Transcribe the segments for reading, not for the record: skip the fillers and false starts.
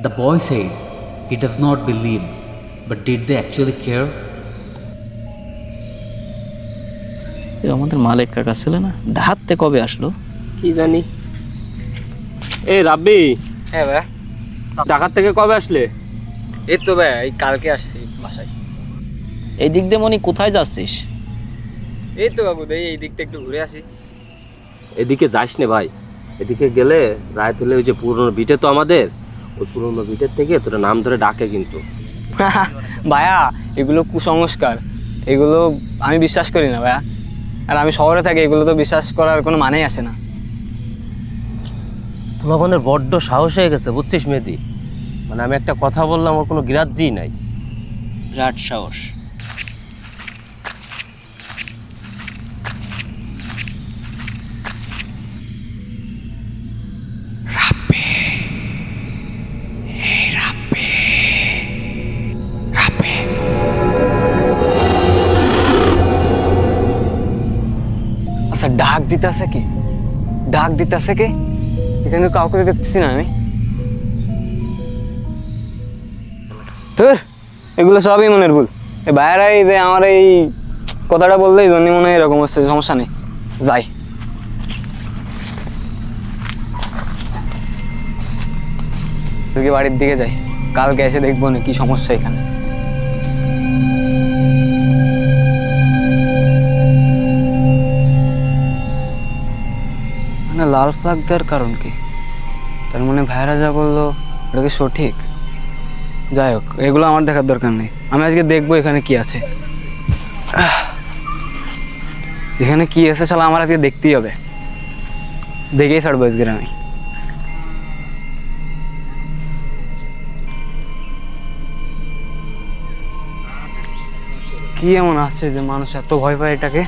The boy said he does not believe, but did they actually care? আমাদের মালিক কাকা ছিল না, ঢাকতে কবে আসলো কি জানি। এই রাব্বি, হ্যাঁ ভাই, ঢাকা থেকে কবে আসলে? এই তো ভাই এই কালকে আসছি বাসায়। এই দিক দিয়ে মনি কোথায় যাচ্ছিস? এই তো কাকু দেই এই দিকটা একটু ঘুরে আসি। এদিকে যাস নে ভাই, এদিকে গেলে রায় তুলে ওই যে পুরনো ভিটে তো আমাদের, ওই পুরনো ভিটের থেকে তোরা নাম ধরে ডাকে কিন্তু। ভাইয়া এগুলো কুসংস্কার, এগুলো আমি বিশ্বাস করি না ভাইয়া। আর আমি শহরে থাকি, এগুলো তো বিশ্বাস করার কোনো মানেই আসে না। পোলাপানের বড্ড সাহস হয়ে গেছে বুঝছিস মেয়েদি, মানে আমি একটা কথা বললাম ওর কোনো গ্রাহ্যই নাই। বিরাট সাহস। আচ্ছা ডাক দিতেছে কি? ডাক দিতেছে কি? এখানে কাউকে তো দেখতেছি না আমি। তোর এগুলো সবই মনের ভুল। এই ভাইয়ারাই যে আমার এই কথাটা বললেই জন্য মনে হয় এরকম হচ্ছে, সমস্যা নেই, যাই। আজকে বাড়ির দিকে যাই, কালকে এসে দেখবো না কি সমস্যা এখানে। মানে লাল ফ্ল্যাগ দেওয়ার কারণ কি? তার মানে ভাইরা যা বললো ওটা কি সঠিক? যাই হোক, এগুলো আমার দেখার দরকার নেই, আমি আজকে দেখবো এখানে কি আছে। এখানে কি আছে শালা আমার আজকে দেখতেই হবে, দেখেই ছাড়বো আজকের আমি। কি এমন আসছে যে মানুষ এত ভয় পায় এটাকে?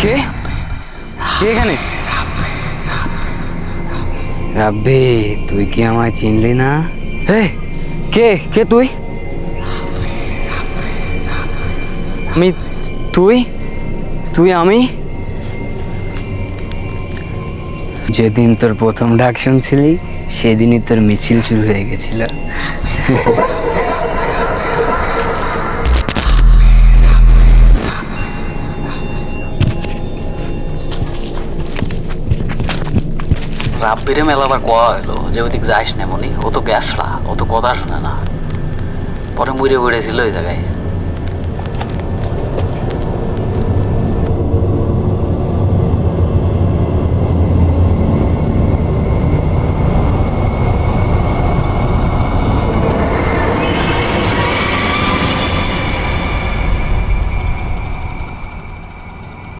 কে কে এখানে? রাব্বি তুই কি আমায় চিনলি না? কে কে তুই? আমি তুই তুই আমি যেদিন তোর প্রথম ডাক শুনছিলি সেদিনই তোর মিছিল শুরু হয়ে গেছিল। রাব্বিরে মেলা আবার কোয়া হইলো যে ওইদিক যাইস না মনি, ও তো গ্যাসলা, ও তো কথা শুনে না। পরে মুড়ে উড়েছিল ওই জায়গায়।